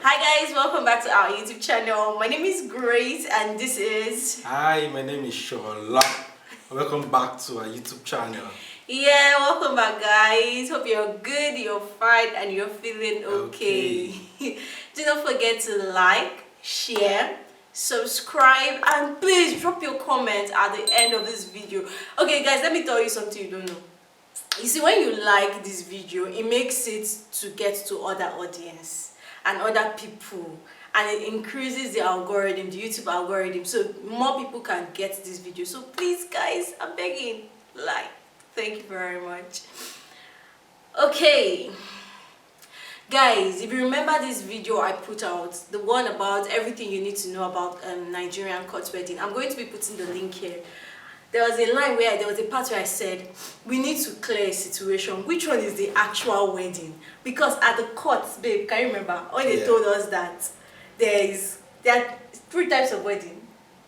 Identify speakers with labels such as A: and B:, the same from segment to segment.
A: Hi guys, welcome back to our YouTube channel. My name is Grace and this is...
B: Hi, my name is Holla. Welcome back to our YouTube channel.
A: Yeah, welcome back guys. Hope you're good, you're fine and you're feeling okay. Do not forget to like, share, subscribe and please drop your comments at the end of this video. Okay guys, let me tell you something you don't know. You see, when you like this video, it makes it to get to other audience and other people, and it increases the algorithm, the YouTube algorithm, so more people can get this video. So please guys, I'm begging, like, thank you very much. Okay guys, if you remember this video I put out, the one about everything you need to know about Nigerian court wedding, I'm going to be putting the link here. There was a line where there was a part where I said we need to clear a situation. Which one is the actual wedding? Because at the court, babe, can you remember when they told us that there are 3 types of wedding?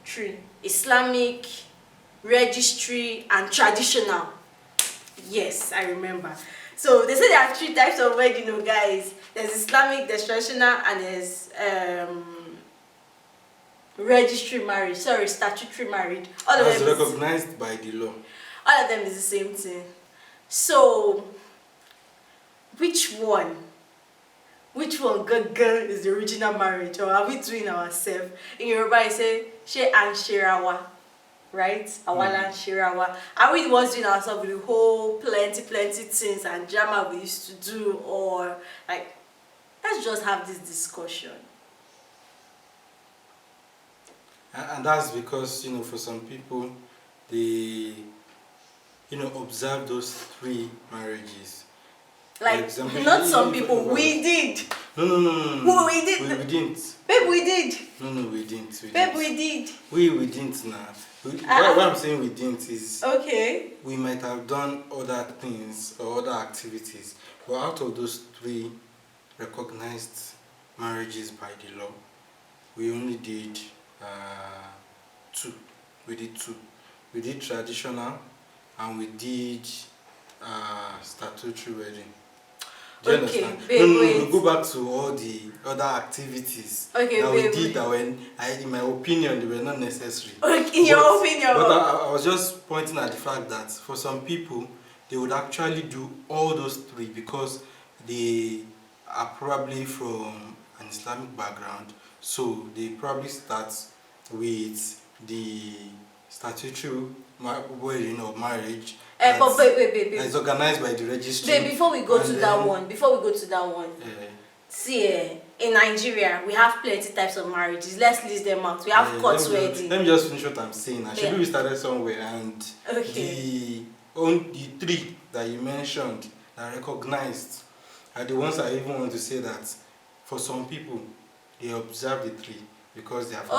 A: 3: Islamic, registry, and traditional. Yes, I remember. So they said there are 3 types of wedding, you know, guys. There's Islamic, there's traditional, and there's registry marriage, statutory marriage. All of them
B: is recognized by the law.
A: All of them is the same thing. So which one gaga is the original marriage, or are we doing ourselves? In Yoruba I say she and shirawa, right? Awala and shirawa. Are we the ones doing ourselves with the whole plenty things and drama we used to do, or like, let's just have this discussion?
B: And that's because, for some people, they, observe those 3 marriages.
A: Like,
B: example,
A: not some people, we did.
B: No.
A: We did.
B: We didn't.
A: Babe, we did.
B: No, we didn't.
A: Babe, we did.
B: We didn't now. What I'm saying we didn't is...
A: Okay.
B: We might have done other things or other activities. But out of those 3 recognized marriages by the law, we only did 2. We did 2. We did traditional and we did statutory wedding. Do you understand? No, we go back to all the other activities that we did that when, in my opinion, they were not necessary.
A: In your opinion?
B: But I was just pointing at the fact that for some people, they would actually do all those 3 because they are probably from an Islamic background. So they probably start with the statutory wedding or marriage.
A: But wait.
B: It's organized by the registry.
A: Babe, before we go to that one, see, in Nigeria, we have plenty types of marriages. Let's list them out. We have court wedding.
B: Let me just finish what I'm saying. Actually, we started somewhere, and the 3 that you mentioned that are recognized are the ones I even want to say that for some people, they observe the 3 because they are from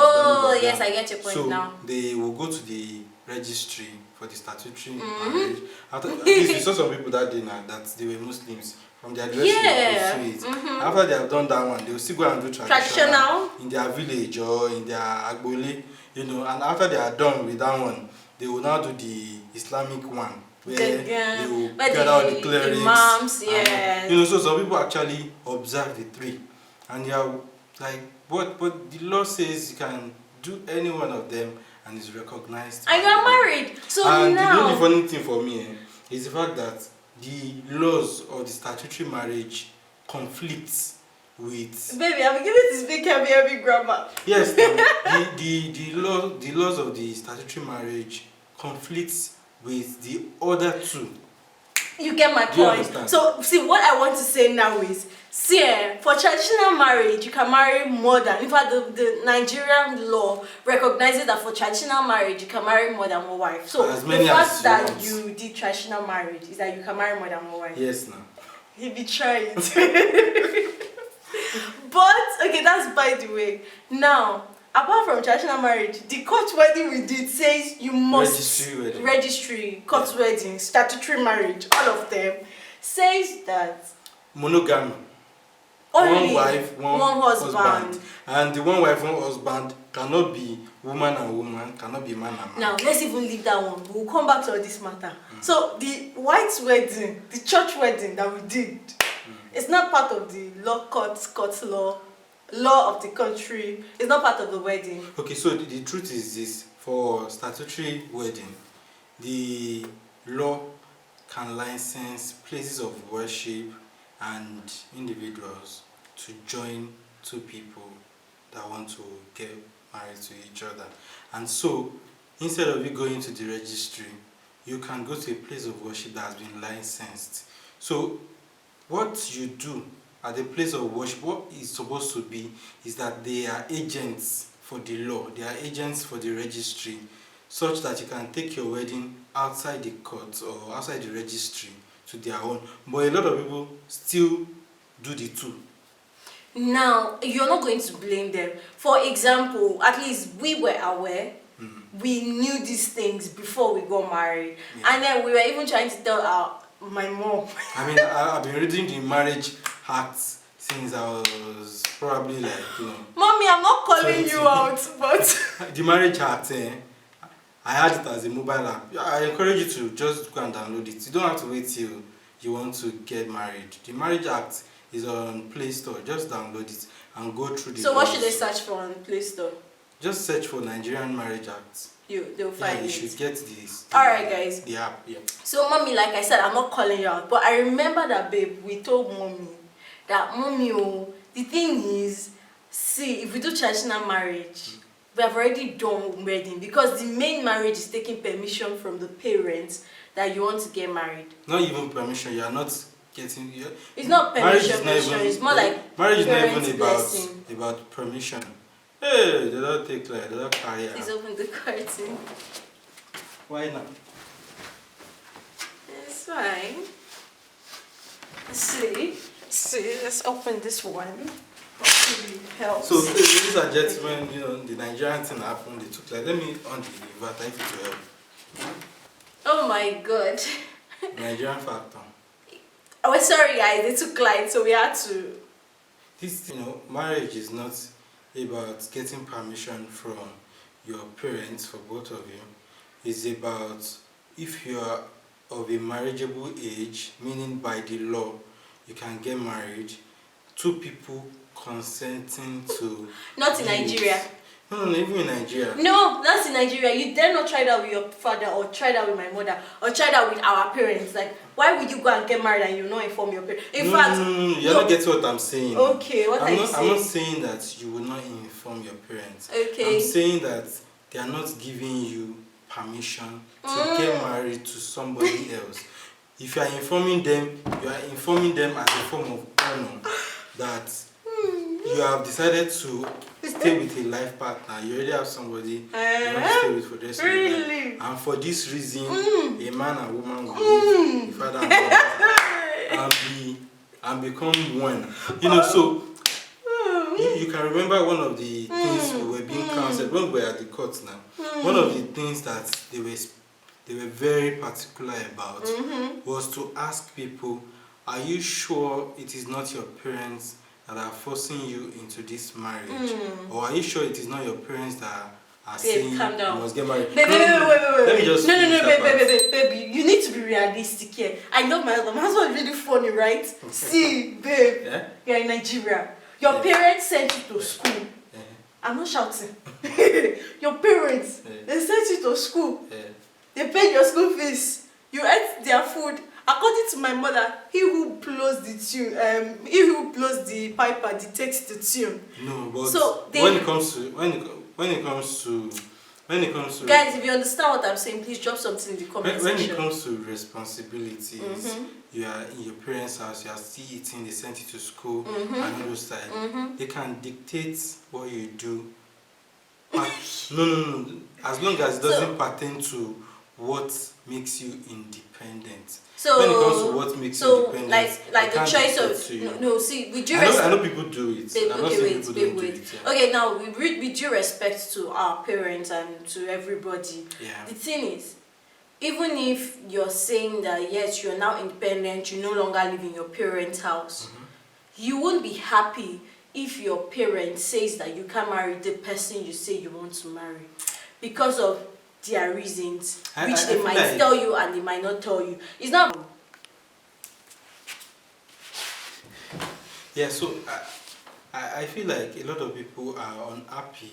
A: yes, I get your point now.
B: So they will go to the registry for the statutory marriage. At least we saw some people that day now that they were Muslims. From their dress after they have done that one, they will still go and do traditional in their village or in their agbole, and after they are done with that one, they will now do the Islamic one where they will get out the clerics,
A: imams,
B: so some people actually observe the 3, and they are like, but the law says you can do any one of them and is recognized.
A: And you are married, so
B: and
A: now...
B: the only funny thing for me is the fact that the laws of the statutory marriage conflicts with...
A: Baby, I'm giving this big heavy grammar.
B: Yes, the laws of the statutory marriage conflicts with the other 2.
A: You get my point. So, see, what I want to say now is, for traditional marriage, you can marry more than... In fact, the Nigerian law recognizes that for traditional marriage, you can marry more than 1 wife. So, the fact that you did traditional marriage is that you can marry more than 1 wife.
B: Yes, no.
A: He be trying. But, okay, that's by the way. Now, apart from traditional marriage, the court wedding we did says you must... Registry, court wedding, statutory marriage, all of them, says that...
B: Monogamy.
A: Only
B: 1 wife, 1 husband. And the 1 wife, 1 husband cannot be woman and woman, cannot be man and man.
A: Now, let's even leave that one. We'll come back to this matter. So, the white wedding, the church wedding that we did, it's not part of the law court law law of the country. It's not part of the wedding.
B: Okay, so the truth is this: for statutory wedding, the law can license places of worship and individuals to join two people that want to get married to each other. And so, instead of you going to the registry, you can go to a place of worship that has been licensed. So, what you do at the place of worship, what is supposed to be, is that they are agents for the law, they are agents for the registry, such that you can take your wedding outside the court or outside the registry to their own. But a lot of people still do the two.
A: Now, you're not going to blame them. For example, at least we were aware, we knew these things before we got married. Yeah. And then we were even trying to tell my mom.
B: I mean, I've been reading the marriage act since I was probably like,
A: Mommy, I'm not calling you out, but...
B: The marriage act, I had it as a mobile app. I encourage you to just go and download it. You don't have to wait till you want to get married. The marriage act is on Play Store. Just download it and go through the...
A: So what should they search for on Play Store?
B: Just search for Nigerian Marriage Act.
A: They'll find it.
B: You should get this.
A: Alright, guys.
B: The app, yeah.
A: So, Mommy, like I said, I'm not calling you out. But I remember that, babe, we told Mommy that, Mommy, the thing is, see, if we do traditional marriage, we have already done wedding. Because the main marriage is taking permission from the parents that you want to get married.
B: Not even permission. You are not getting...
A: It's not permission. It's more like
B: marriage is not even about permission. Hey, they don't take like, they don't carry out.
A: Please open the curtain.
B: Why not?
A: It's fine. See, let's open this one. Hopefully it helps.
B: So, these are gentlemen, the Nigerian thing happened. They took like, let me on the inverter if it will help.
A: Oh my god.
B: Nigerian factor.
A: Oh, sorry guys, they took light, so we had to.
B: This, marriage is not about getting permission from your parents for both of you. It's about if you are of a marriageable age, meaning by the law you can get married, two people consenting to...
A: Not in Nigeria.
B: No, even in Nigeria.
A: No, that's in Nigeria. You dare not try that with your father or try that with my mother or try that with our parents. Like, why would you go and get married and you not inform your parents? In fact,
B: you're not getting what I'm saying.
A: Okay, what are you saying?
B: I'm not saying that you will not inform your parents.
A: Okay.
B: I'm saying that they are not giving you permission to get married to somebody else. If you are informing them, you are informing them as a form of honor that you have decided to stay with a life partner. You already have somebody you want to stay with for this reason. And for this reason, a man and woman will leave the father and mother and become one. So you can remember one of the things we were being counseled when we were at the court now. One of the things that they were very particular about was to ask people, are you sure it is not your parents that are forcing you into this marriage? Or are you sure it is not your parents that are saying you must get married?
A: Wait.
B: Let me just
A: baby, you need to be realistic here. I know my husband is really funny, right? See, babe, you're in Nigeria. Your parents sent you to school. I'm not shouting. Your parents, they sent you to school. They paid your school fees. You ate their food. According to my mother, he who blows the tune, he who blows the piper dictates the tune.
B: No, but
A: so
B: when it comes to
A: guys, if you understand what I'm saying, please drop something in the comment section.
B: When it comes to responsibilities, you are in your parents' house, you are still eating, they sent you to school, and all those types. They can dictate what you do. No. As long as it doesn't pertain to what makes you independent.
A: So
B: when it comes to what makes you independent,
A: like the choice of no, see, with due respect,
B: I know people do it.
A: Wait. Okay, now with due respect to our parents and to everybody, the thing is, even if you're saying that yes, you're now independent, you no longer live in your parents' house, you won't be happy if your parent says that you can't marry the person you say you want to marry because of their reasons, which they might tell you and they might not tell you. It's not.
B: Yeah, so I feel like a lot of people are unhappy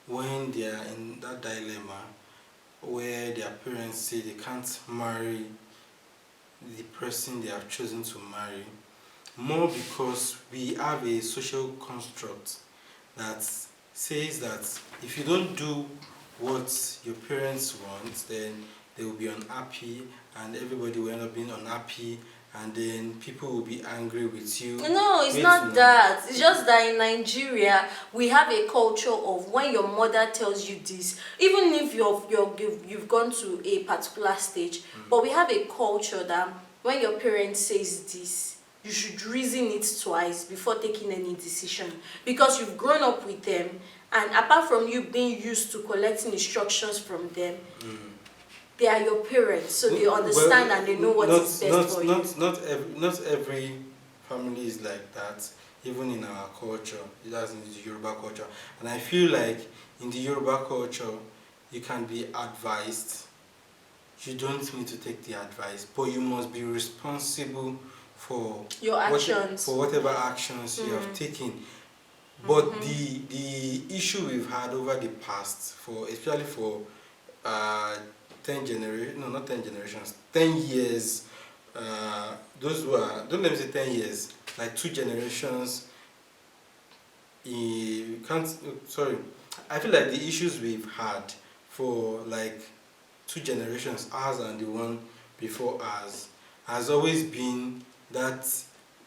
B: when they are in that dilemma where their parents say they can't marry the person they have chosen to marry, more because we have a social construct that says that if you don't do what your parents want, then they will be unhappy and everybody will end up being unhappy, and then people will be angry with you.
A: No, it's
B: Wait,
A: not
B: no.
A: that. It's just that in Nigeria, we have a culture of when your mother tells you this, even if you've gone to a particular stage, but we have a culture that when your parent says this, you should reason it twice before taking any decision, because you've grown up with them, and apart from you being used to collecting instructions from them, they are your parents, so they understand and they know what is best for you.
B: Not every family is like that, even in our culture. That's in the Yoruba culture. And I feel like in the Yoruba culture, you can be advised. You don't need to take the advice, but you must be responsible for
A: your actions,
B: for whatever actions you have taken. But the issue we've had over the past, especially for 10 generations, no, not 10 generations, 10 years, those who are, don't let me say 10 years, like 2 generations, sorry, I feel like the issues we've had for like 2 generations, ours and the one before us, has always been that,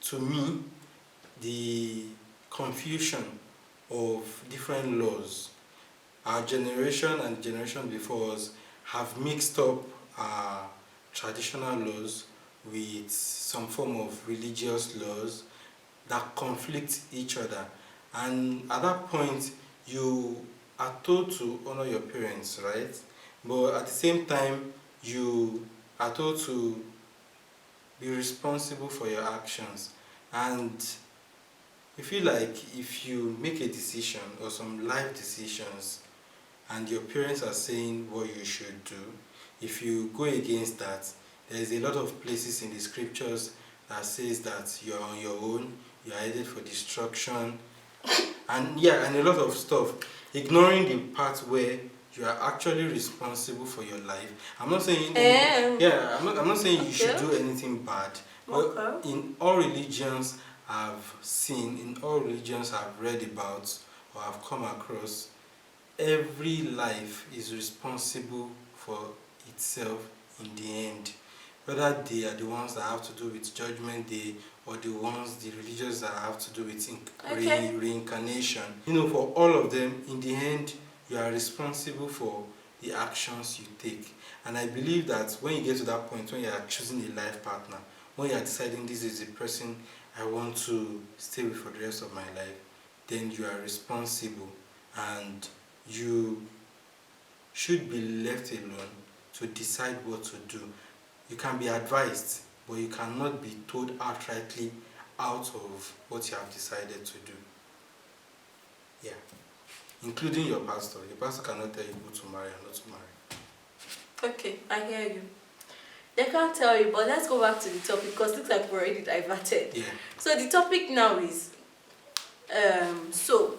B: to me, the confusion of different laws. Our generation and the generation before us have mixed up traditional laws with some form of religious laws that conflict each other. And at that point, you are told to honor your parents, right? But at the same time, you are told to be responsible for your actions. And I feel like if you make a decision or some life decisions and your parents are saying what you should do, if you go against that, there is a lot of places in the scriptures that says that you're on your own, you're headed for destruction, and a lot of stuff. Ignoring the part where you are actually responsible for your life. I'm not saying I'm not saying you should do anything bad. But in all religions I've seen, in all religions I've read about or I've come across, every life is responsible for itself in the end. Whether they are the ones that have to do with Judgment Day or the religious that have to do with reincarnation. For all of them, in the end, you are responsible for the actions you take. And I believe that when you get to that point, when you are choosing a life partner, when you are deciding this is the person I want to stay with for the rest of my life, then you are responsible and you should be left alone to decide what to do. You can be advised, but you cannot be told outrightly out of what you have decided to do. Yeah. Including your pastor. Your pastor cannot tell you who to marry and not to marry.
A: Okay, I hear you. They can't tell you, but let's go back to the topic because it looks like we're already diverted.
B: Yeah.
A: So the topic now is, so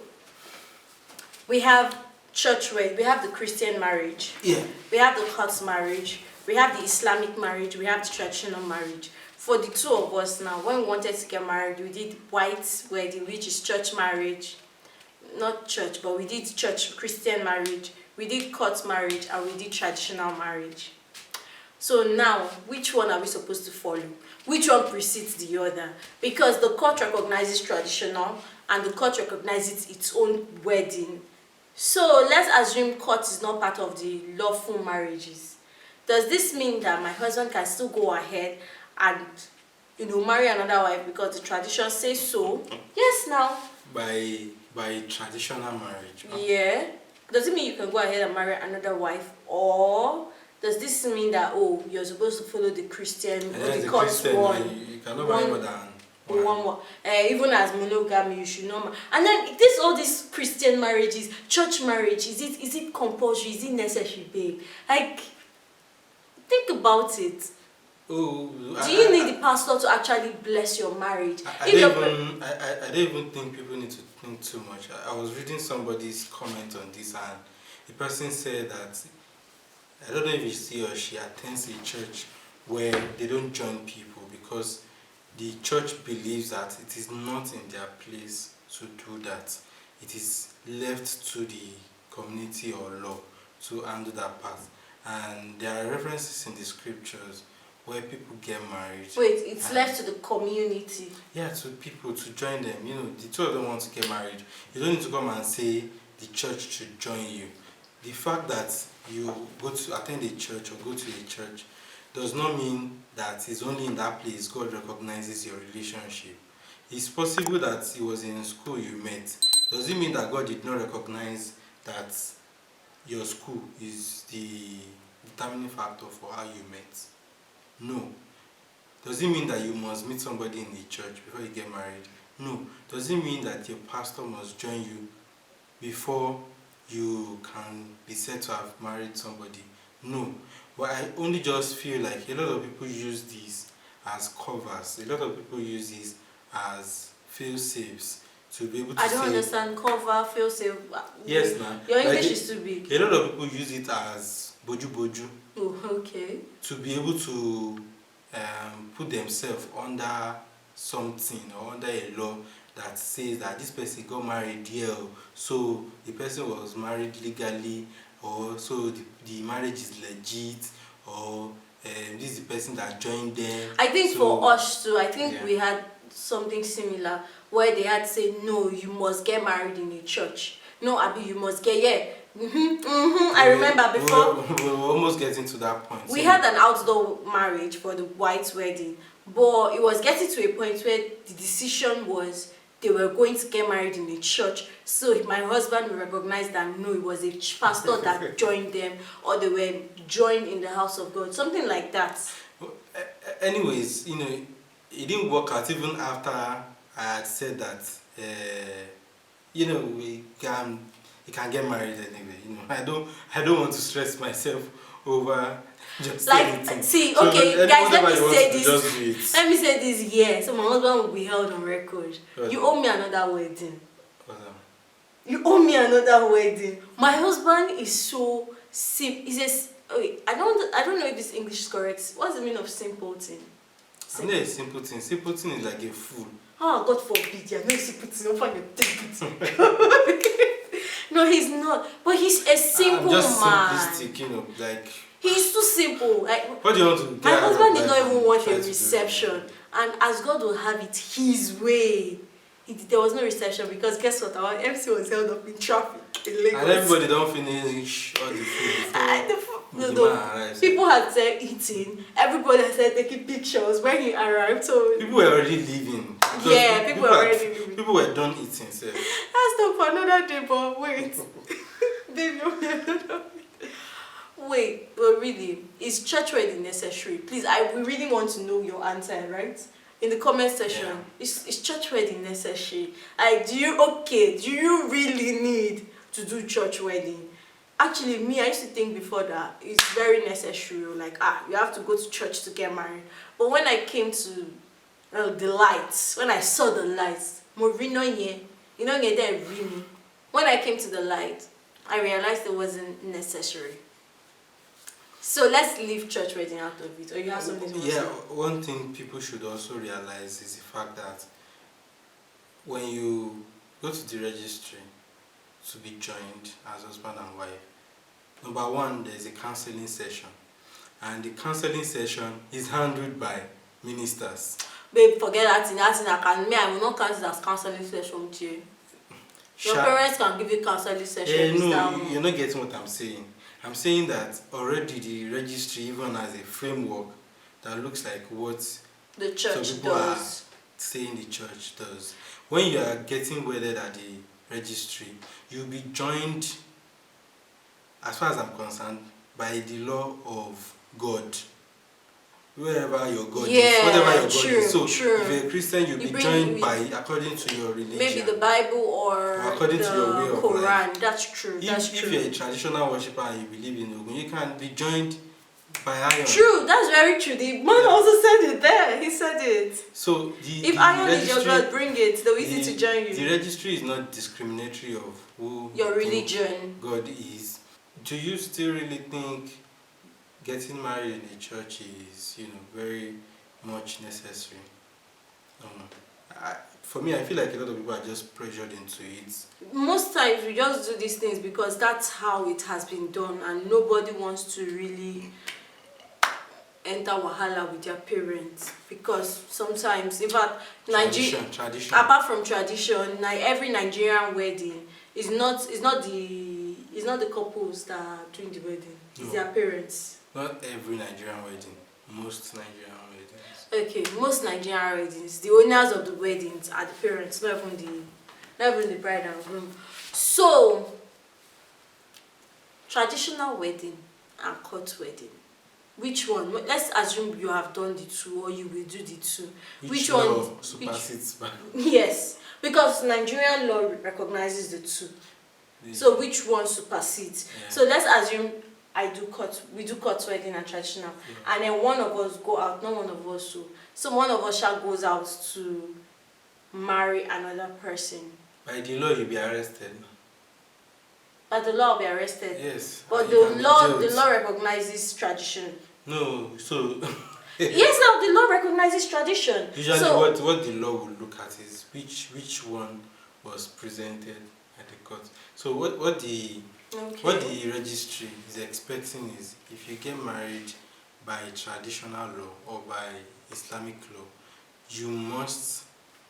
A: we have church wedding, we have the Christian marriage, we have the court marriage, we have the Islamic marriage, we have the traditional marriage. For the two of us now, when we wanted to get married, we did white wedding, which is church marriage. Not church, but we did church Christian marriage, we did court marriage, and we did traditional marriage. So now, which one are we supposed to follow? Which one precedes the other? Because the court recognizes traditional and the court recognizes its own wedding. So let's assume court is not part of the lawful marriages. Does this mean that my husband can still go ahead and marry another wife because the tradition says so? Yes, now.
B: By traditional marriage.
A: Yeah. Does it mean you can go ahead and marry another wife, or does this mean that you're supposed to follow the Christian or the court one?
B: You cannot marry more than one.
A: Even as monogamy, you should not. And then all these Christian marriages, church marriage, is it compulsory? Is it necessary, babe? Like, think about it.
B: Oh,
A: Do you need the pastor to actually bless your marriage?
B: I don't even think people need to think too much. I was reading somebody's comment on this, and the person said that I don't know if he or she attends a church where they don't join people because the church believes that it is not in their place to do that. It is left to the community or law to handle that part. And there are references in the scriptures where people get married.
A: Wait, it's left to the community?
B: Yeah, to people to join them. You know, the two of them want to get married. You don't need to come and say the church should join you. The fact that you go to attend a church or go to a church does not mean that it's only in that place God recognizes your relationship. It's possible that it was in school you met. Does it mean that God did not recognize that your school is the determining factor for how you met? No. Does it mean that you must meet somebody in the church before you get married? No. Does it mean that your pastor must join you before you can be said to have married somebody? No. But I only just feel like a lot of people use these as covers. A lot of people use these as fail-safes to be able to
A: I don't understand. Cover, fail-safe.
B: Yes, ma'am.
A: Your English is too big.
B: A lot of people use it as boju-boju.
A: Oh, okay.
B: To be able to put themselves under something or under a law that says that this person got married here, so the person was married legally, or so the marriage is legit, or this is the person that joined them.
A: I think
B: so,
A: for us too, I think
B: yeah.
A: we had something similar where they had to say, no, you must get married in a church. No, Abi, you must get, I remember before.
B: We're almost getting to that point.
A: We had an outdoor marriage for the white wedding, but it was getting to a point where the decision was they were going to get married in a church. So my husband recognized that no, it was a pastor that joined them, or they were joined in the house of God, something like that.
B: Anyways, you know, it didn't work out even after I had said that, you know, you can get married anyway. You know, I don't want to stress myself over just
A: like
B: anything.
A: see,
B: so
A: okay, guys, let me say this.
B: Just do it.
A: Let me say this. Yeah, so my husband will be held on record.
B: What?
A: You owe me another wedding.
B: What's that?
A: You owe me another wedding. My husband is so simple. He says, wait, I don't know if this English is correct. What's the meaning of simpleton?
B: I'm not a simpleton. Simpleton is like a fool.
A: Oh, God forbid, you're not a simpleton. Don't find your simpleton. No, he's not. But he's a simple
B: I'm just
A: man.
B: simplistic, you know, like.
A: He's too simple. Like,
B: what do you want to do?
A: my husband did not even want a reception. And as God will have it his way, there was no reception because guess what? Our MC was held up in traffic in Lagos.
B: And everybody don't finish all the food before
A: people had started eating. Everybody had started taking pictures when he arrived. So
B: people were already leaving.
A: Yeah, people were already leaving.
B: People were done eating. So.
A: That's not for another day, but wait. Baby, wait, but really, is church wedding necessary? Please, we really want to know your answer, right? In the comment section, yeah. Is church wedding necessary? Like, do you really need to do church wedding? Actually, me, I used to think before that it's very necessary. Like, you have to go to church to get married. But when I came to the lights, when I saw the lights, when I came to the light, I realized it wasn't necessary. So let's leave church wedding out of it. Or you have something to say?
B: Yeah, one thing people should also realize is the fact that when you go to the registry to be joined as husband and wife, number one, there's a counseling session. And the counseling session is handled by ministers.
A: Babe, forget that thing. I will not count it as counseling session with you. Your parents can give you counseling session.
B: No, you're not getting what I'm saying. I'm saying that already the registry even has a framework that looks like what
A: the church
B: some people
A: does.
B: are saying the church does. When you are getting wedded at the registry, you'll be joined, as far as I'm concerned, by the law of God. Wherever your God is, whatever your God is. So if you're a Christian, you'll be joined by according to your religion.
A: Maybe the Bible or
B: according to your way of
A: Quran.
B: life.
A: That's true.
B: If you're a traditional worshiper and you believe in Ogun, you can be joined by iron.
A: True, that's very true. The man also said it there. He said it.
B: So
A: if iron is your God, bring it. They'll easy to join you.
B: The registry is not discriminatory of who
A: your religion
B: God is. Do you still really think getting married in the church is, very much necessary? For me, I feel like a lot of people are just pressured into it.
A: Most times we just do these things because that's how it has been done, and nobody wants to really enter wahala with their parents, because sometimes, in fact,
B: tradition.
A: Apart from tradition, every Nigerian wedding is not the couples that are doing the wedding. It's their parents.
B: Not every Nigerian wedding. Most Nigerian weddings.
A: Okay, most Nigerian weddings, the owners of the weddings are the parents, not even the bride and groom. So, traditional wedding and court wedding, which one? Let's assume you have done the two, or you will do the two. Which one
B: supersedes?
A: Yes, because Nigerian law recognizes the two. Yeah. So which one supersedes? Yeah. So let's assume we do court wedding and traditional, yeah. And then one of us go out, not one of us. So one of us shall goes out to marry another person.
B: By the law, you'll be arrested.
A: By the law, will be arrested.
B: Yes.
A: But the law recognizes tradition.
B: No, so.
A: Yes, now the law recognizes tradition.
B: Usually, what the law will look at is which one was presented at the court. So what the registry is expecting is, if you get married by traditional law or by Islamic law, you must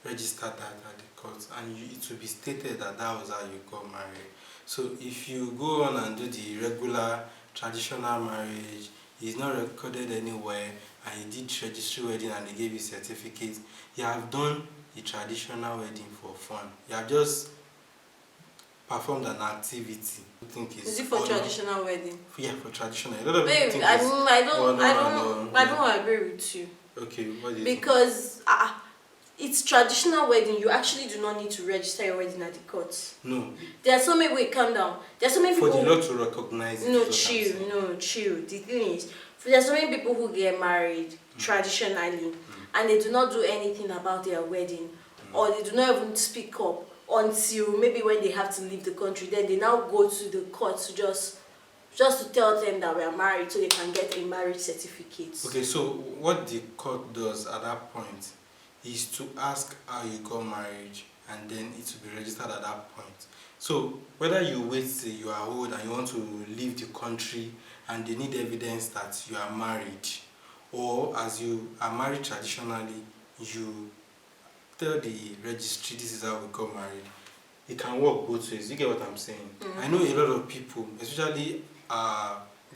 B: register that at the court, and it will be stated that was how you got married. So if you go on and do the regular traditional marriage, it's not recorded anywhere, and you did registry wedding and they gave you certificate, you have done the traditional wedding for fun. You have just performed an activity.
A: Is it for traditional wedding?
B: Yeah, for traditional. A lot of
A: Babe,
B: people
A: I don't agree with you.
B: Okay, what is
A: because it's traditional wedding. You actually do not need to register your wedding at the court.
B: No.
A: There are so many. Wait, calm down. There are so many people.
B: For the law to recognize it.
A: No, chill. The thing is, there are so many people who get married traditionally, and they do not do anything about their wedding, or they do not even speak up until maybe when they have to leave the country. Then they now go to the court to just to tell them that we are married, so they can get a marriage certificate.
B: Okay, so what the court does at that point is to ask how you got married, and then it will be registered at that point. So whether you wait till you are old and you want to leave the country and they need evidence that you are married, or as you are married traditionally, you tell the registry this is how we got married. It can work both ways. You get what I'm saying? I know a lot of people, especially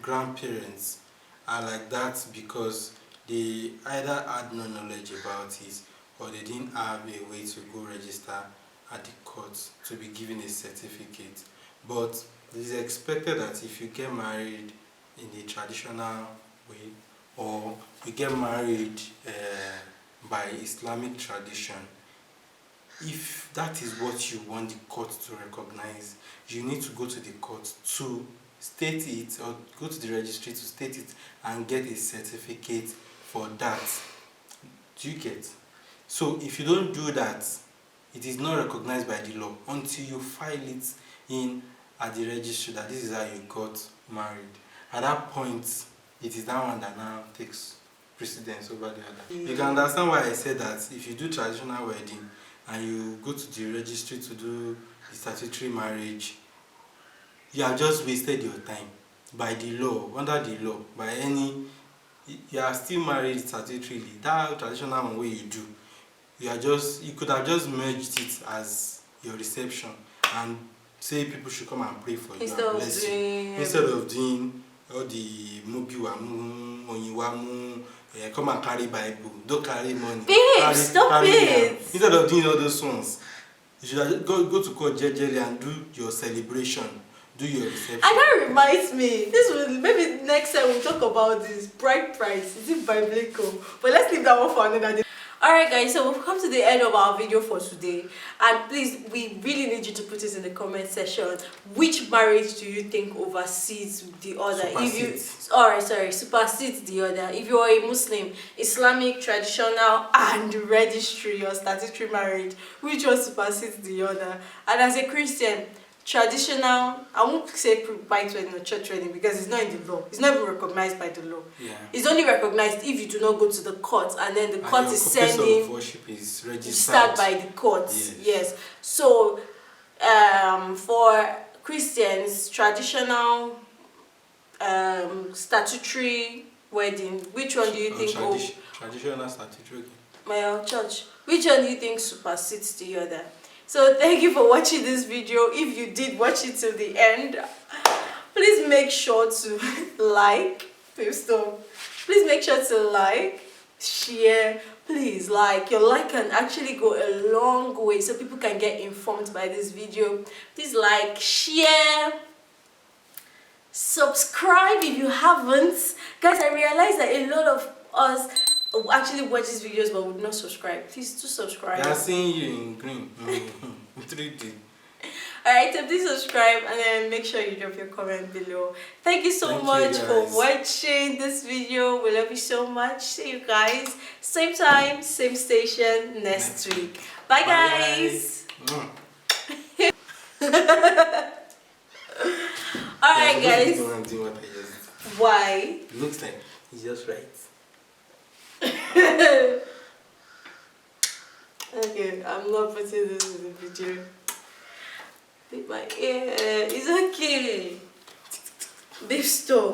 B: grandparents, are like that because they either had no knowledge about it, or they didn't have a way to go register at the court to be given a certificate. But it is expected that if you get married in the traditional way, or you get married by Islamic tradition, if that is what you want the court to recognize, you need to go to the court to state it, or go to the registry to state it and get a certificate for that. Do you get? So if you don't do that, it is not recognized by the law until you file it in at the registry that this is how you got married. At that point, it is that one that now takes precedence over the other. You can understand why I said that if you do traditional wedding and you go to the registry to do the statutory marriage, you have just wasted your time. By the law, under the law, by any, you are still married statutorily. That traditional one way you do, you could have just merged it as your reception and say people should come and pray for you and bless you. Instead of doing all the mubiwamu, onyiwamu, come and carry Bible, don't carry money.
A: Babe, stop it!
B: Instead of doing all those ones, you should go to court jejely and do your celebration, do your reception.
A: And that reminds me, maybe next time we'll talk about this bride price. Is it biblical? But let's leave that one for another day. Alright guys, so we've come to the end of our video for today, and please, we really need you to put it in the comment section. Which marriage do you think oversees the other?
B: Supersedes.
A: Supersedes the other. If you are a Muslim, Islamic, traditional, and registry or statutory marriage, which one supersedes the other? And as a Christian, traditional, I won't say white wedding or church wedding because it's not in the law. It's not even recognized by the law.
B: Yeah.
A: It's only recognized if you do not go to the court, and then the court is
B: Of
A: sending
B: worship is
A: to
B: registered.
A: start by the court. Yes. So for Christians, traditional, statutory wedding, which one do you think?
B: Traditional statutory.
A: My church. Which one do you think supersedes the other? So thank you for watching this video. If you did watch it till the end, please make sure to like. Please make sure to like, share. Please like. Your like can actually go a long way so people can get informed by this video. Please like, share, subscribe if you haven't. Guys, I realize that a lot of us actually watch these videos but would not subscribe. Please do subscribe.
B: They are seeing you in green. 3D.
A: Alright, so please subscribe and then make sure you drop your comment below. Thank you so much for watching this video. We love you so much. See you guys same time, same station next week. Bye guys. Alright guys. Why?
B: Looks like he's just right.
A: Okay, I'm not putting this in the video. With my ear. It's okay. Beef stop.